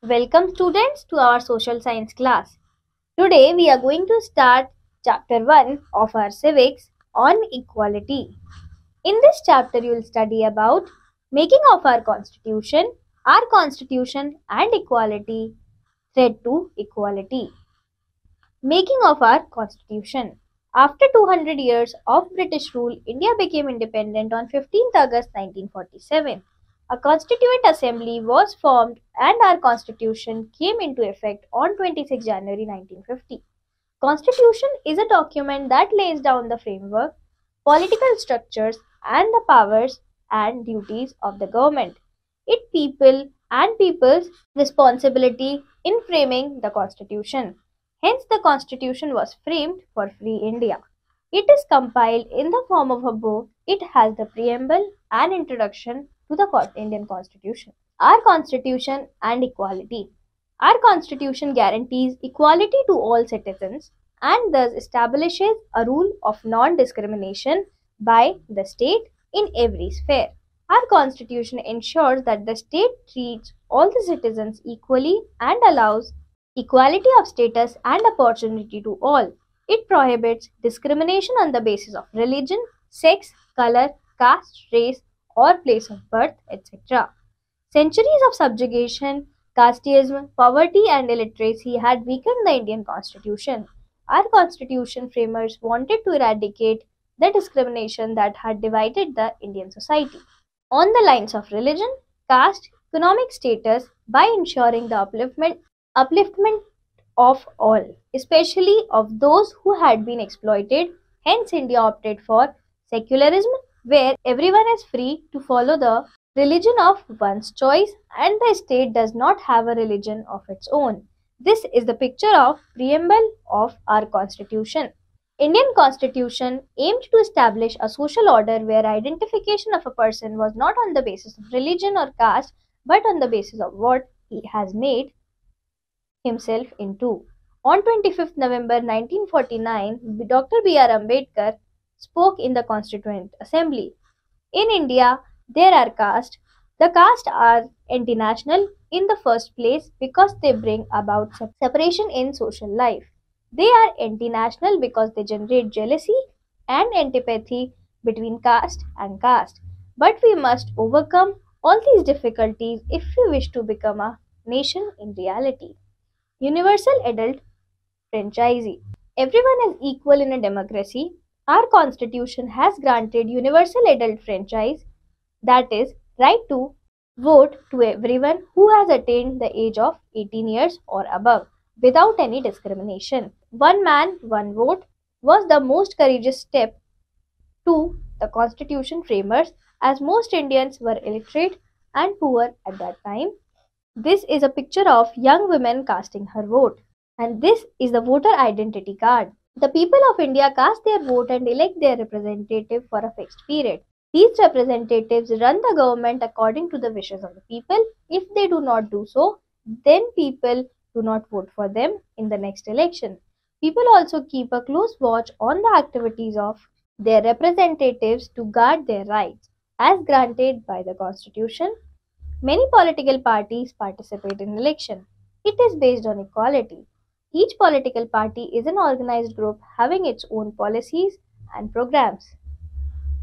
Welcome students to our social science class. Today we are going to start chapter 1 of our civics on equality. In this chapter you will study about making of our constitution and equality, thread to equality. Making of our constitution. After 200 years of British rule, India became independent on 15th August 1947. A constituent assembly was formed and our constitution came into effect on 26 January 1950. Constitution is a document that lays down the framework, political structures and the powers and duties of the government. It people and people's responsibility in framing the constitution. Hence the constitution was framed for free India. It is compiled in the form of a book. It has the preamble and introduction to the Indian Constitution. Our Constitution and equality. Our Constitution guarantees equality to all citizens and thus establishes a rule of non-discrimination by the state in every sphere. Our Constitution ensures that the state treats all the citizens equally and allows equality of status and opportunity to all. It prohibits discrimination on the basis of religion, sex, color, caste, race, or place of birth, etc. Centuries of subjugation, casteism, poverty, and illiteracy had weakened the Indian constitution. Our constitution framers wanted to eradicate the discrimination that had divided the Indian society on the lines of religion, caste, economic status by ensuring the upliftment of all, especially of those who had been exploited. Hence, India opted for secularism, where everyone is free to follow the religion of one's choice and the state does not have a religion of its own. This is the picture of preamble of our constitution. Indian constitution aimed to establish a social order where identification of a person was not on the basis of religion or caste but on the basis of what he has made himself into. On 25th November 1949, Dr. B.R. Ambedkar spoke in the Constituent Assembly. In India, there are castes. The castes are anti-national in the first place because they bring about separation in social life. They are anti-national because they generate jealousy and antipathy between caste and caste. But we must overcome all these difficulties if we wish to become a nation in reality. Universal adult franchisee. Everyone is equal in a democracy. Our constitution has granted universal adult franchise, that is, right to vote to everyone who has attained the age of 18 years or above without any discrimination. One man, one vote was the most courageous step to the constitution framers as most Indians were illiterate and poor at that time. This is a picture of young women casting her vote. And this is the voter identity card. The people of India cast their vote and elect their representative for a fixed period. These representatives run the government according to the wishes of the people. If they do not do so, then people do not vote for them in the next election. People also keep a close watch on the activities of their representatives to guard their rights as granted by the Constitution. Many political parties participate in election. It is based on equality. Each political party is an organized group having its own policies and programs.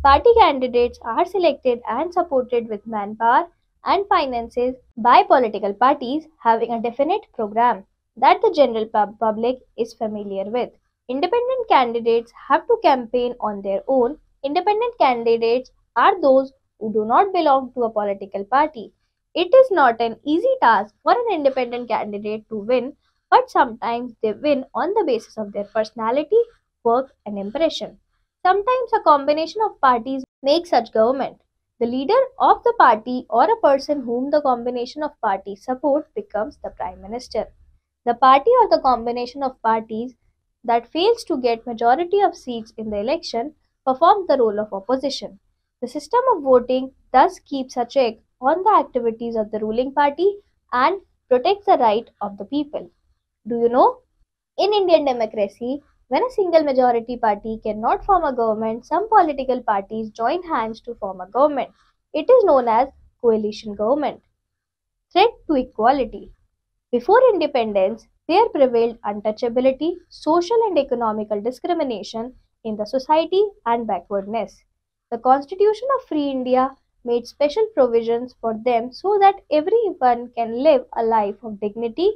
Party candidates are selected and supported with manpower and finances by political parties having a definite program that the general public is familiar with. Independent candidates have to campaign on their own. Independent candidates are those who do not belong to a political party. It is not an easy task for an independent candidate to win, but sometimes they win on the basis of their personality, work, and impression. Sometimes a combination of parties make such government. The leader of the party or a person whom the combination of parties support becomes the prime minister. The party or the combination of parties that fails to get majority of seats in the election performs the role of opposition. The system of voting thus keeps a check on the activities of the ruling party and protects the right of the people. Do you know? In Indian democracy, when a single majority party cannot form a government, some political parties join hands to form a government. It is known as coalition government. Threat to equality. Before independence, there prevailed untouchability, social and economical discrimination in the society, and backwardness. The Constitution of Free India made special provisions for them so that everyone can live a life of dignity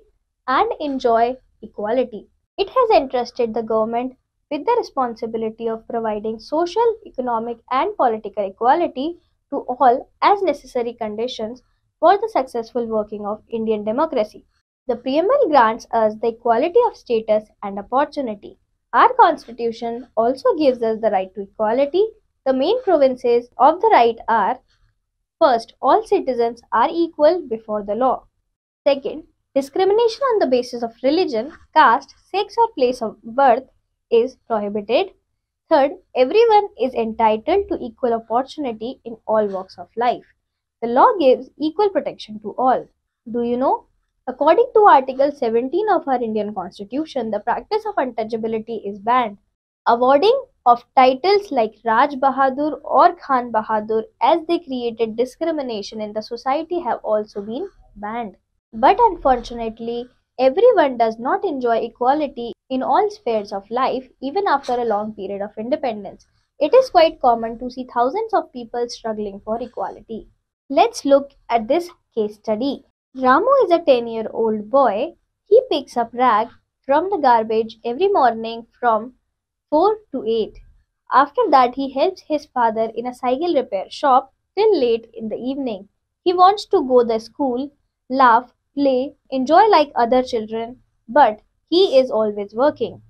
and enjoy equality. It has entrusted the government with the responsibility of providing social, economic, and political equality to all as necessary conditions for the successful working of Indian democracy. The preamble grants us the equality of status and opportunity. Our constitution also gives us the right to equality. The main provinces of the right are: first, all citizens are equal before the law. Second, discrimination on the basis of religion, caste, sex, or place of birth is prohibited. Third, everyone is entitled to equal opportunity in all walks of life. The law gives equal protection to all. Do you know? According to Article 17 of our Indian Constitution, the practice of untouchability is banned. Awarding of titles like Raj Bahadur or Khan Bahadur, as they created discrimination in the society, have also been banned. But unfortunately, everyone does not enjoy equality in all spheres of life, even after a long period of independence. It is quite common to see thousands of people struggling for equality. Let's look at this case study. Ramu is a 10-year-old boy. He picks up rag from the garbage every morning from 4 to 8. After that, he helps his father in a cycle repair shop till late in the evening. He wants to go to school, laugh, play, enjoy like other children, but he is always working.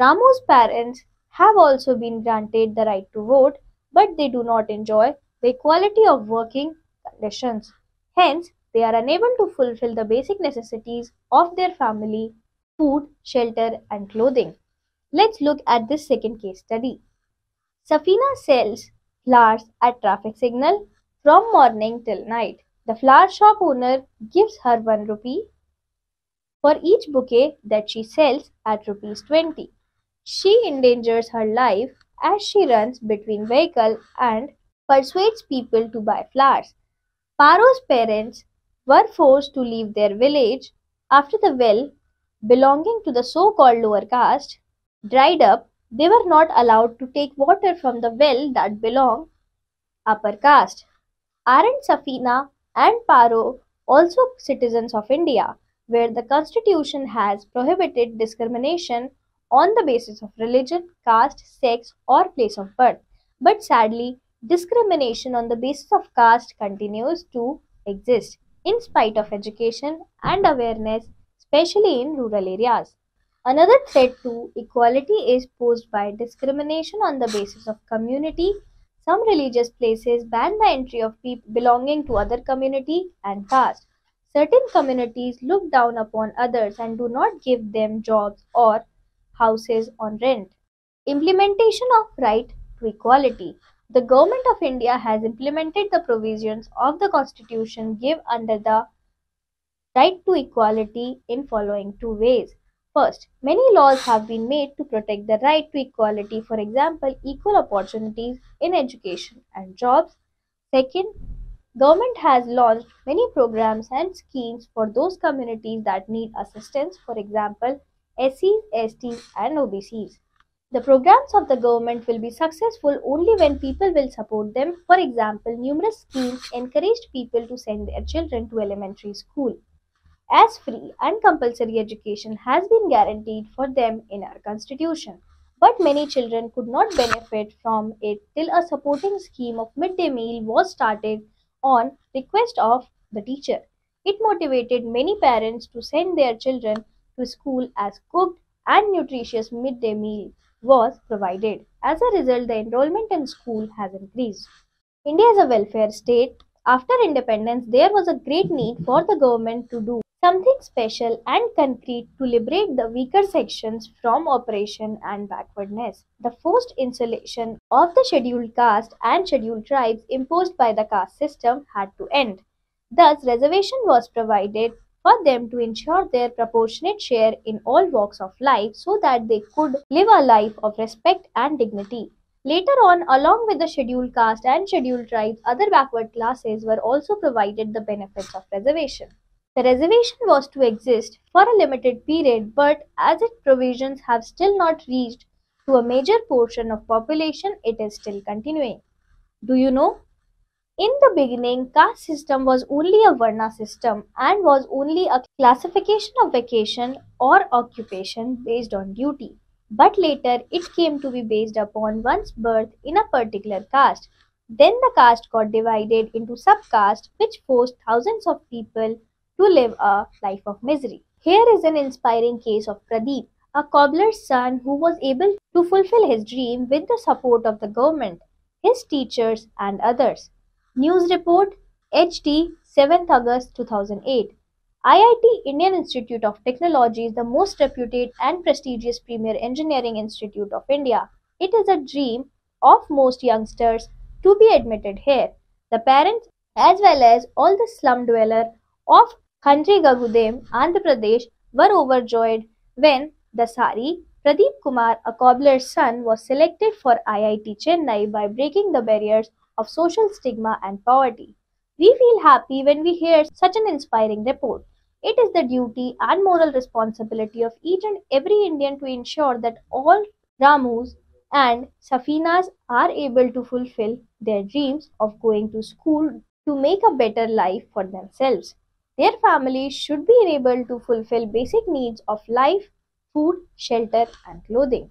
Ramu's parents have also been granted the right to vote, but they do not enjoy the equality of working conditions. Hence, they are unable to fulfill the basic necessities of their family: food, shelter, and clothing. Let's look at this second case study. Safina sells flowers at traffic signal from morning till night. The flower shop owner gives her 1 rupee for each bouquet that she sells at rupees 20. She endangers her life as she runs between vehicle and persuades people to buy flowers. Paro's parents were forced to leave their village after the well belonging to the so-called lower caste dried up. They were not allowed to take water from the well that belonged upper caste. Aren't Safina and Paro also citizens of India, where the constitution has prohibited discrimination on the basis of religion, caste, sex, or place of birth? But sadly, discrimination on the basis of caste continues to exist in spite of education and awareness, especially in rural areas. Another threat to equality is posed by discrimination on the basis of community. Some religious places ban the entry of people belonging to other community and caste. Certain communities look down upon others and do not give them jobs or houses on rent. Implementation of right to equality. The Government of India has implemented the provisions of the Constitution give under the right to equality in following two ways. First, many laws have been made to protect the right to equality, for example, equal opportunities in education and jobs. Second, government has launched many programs and schemes for those communities that need assistance, for example, SCs, STs, and OBCs. The programs of the government will be successful only when people will support them. For example, numerous schemes encouraged people to send their children to elementary school, as free and compulsory education has been guaranteed for them in our constitution. But many children could not benefit from it till a supporting scheme of midday meal was started on request of the teacher. It motivated many parents to send their children to school as cooked and nutritious midday meal was provided. As a result, the enrollment in school has increased. India is a welfare state. After independence, there was a great need for the government to do something special and concrete to liberate the weaker sections from oppression and backwardness. The forced insulation of the scheduled caste and scheduled tribes imposed by the caste system had to end. Thus, reservation was provided for them to ensure their proportionate share in all walks of life so that they could live a life of respect and dignity. Later on, along with the scheduled caste and scheduled tribes, other backward classes were also provided the benefits of reservation. The reservation was to exist for a limited period, but as its provisions have still not reached to a major portion of population, it is still continuing. Do you know? In the beginning, caste system was only a Varna system and was only a classification of vacation or occupation based on duty. But later, it came to be based upon one's birth in a particular caste. Then the caste got divided into subcaste, which forced thousands of people to live a life of misery. Here is an inspiring case of Pradeep, a cobbler's son who was able to fulfill his dream with the support of the government, his teachers, and others. News report HD 7th August 2008. IIT Indian Institute of Technology is the most reputed and prestigious premier engineering institute of India. It is a dream of most youngsters to be admitted here. The parents as well as all the slum dwellers of Khandri Gagudem, Andhra Pradesh were overjoyed when the Sari Pradeep Kumar, a cobbler's son, was selected for IIT Chennai by breaking the barriers of social stigma and poverty. We feel happy when we hear such an inspiring report. It is the duty and moral responsibility of each and every Indian to ensure that all Ramus and Safinas are able to fulfill their dreams of going to school to make a better life for themselves. Their families should be able to fulfill basic needs of life, food, shelter, and clothing.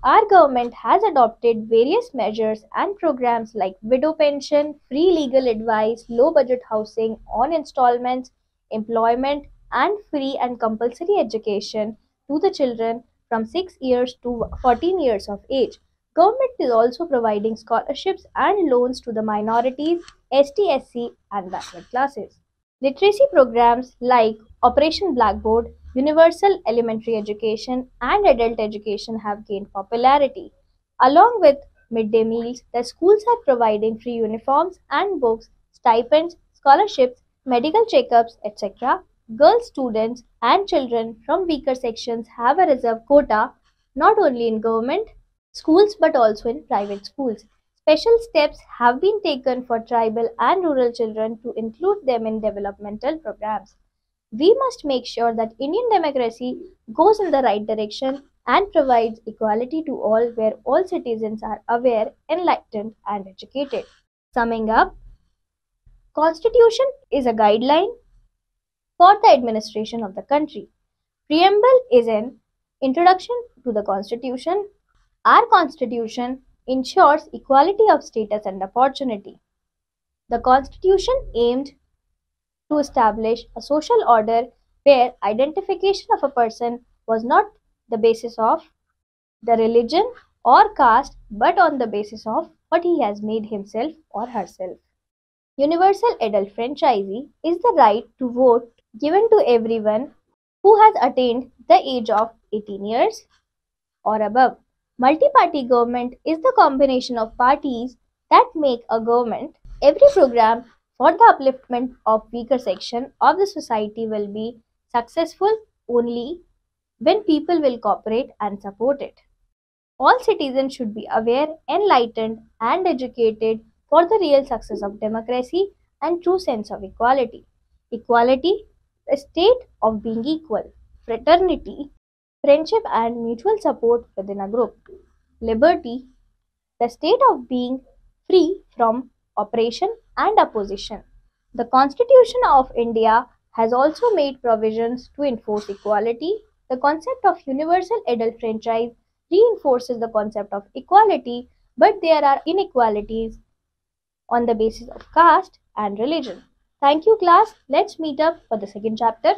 Our government has adopted various measures and programs like widow pension, free legal advice, low budget housing on installments, employment, and free and compulsory education to the children from 6 years to 14 years of age. Government is also providing scholarships and loans to the minorities, ST/SC, and backward classes. Literacy programs like Operation Blackboard, universal elementary education, and adult education have gained popularity. Along with midday meals, the schools are providing free uniforms and books, stipends, scholarships, medical checkups, etc. Girl students and children from weaker sections have a reserved quota not only in government schools but also in private schools. Special steps have been taken for tribal and rural children to include them in developmental programs. We must make sure that Indian democracy goes in the right direction and provides equality to all where all citizens are aware, enlightened and educated. Summing up, Constitution is a guideline for the administration of the country. Preamble is an introduction to the Constitution. Our Constitution ensures equality of status and opportunity. The Constitution aimed to establish a social order where identification of a person was not the basis of the religion or caste but on the basis of what he has made himself or herself. Universal adult franchise is the right to vote given to everyone who has attained the age of 18 years or above. Multi-party government is the combination of parties that make a government. Every program for the upliftment of weaker section of the society will be successful only when people will cooperate and support it. All citizens should be aware, enlightened, and educated for the real success of democracy and true sense of equality. Equality, the state of being equal. Fraternity, friendship and mutual support within a group. Liberty, the state of being free from oppression and opposition. The Constitution of India has also made provisions to enforce equality. The concept of universal adult franchise reinforces the concept of equality, but there are inequalities on the basis of caste and religion. Thank you, class. Let's meet up for the second chapter.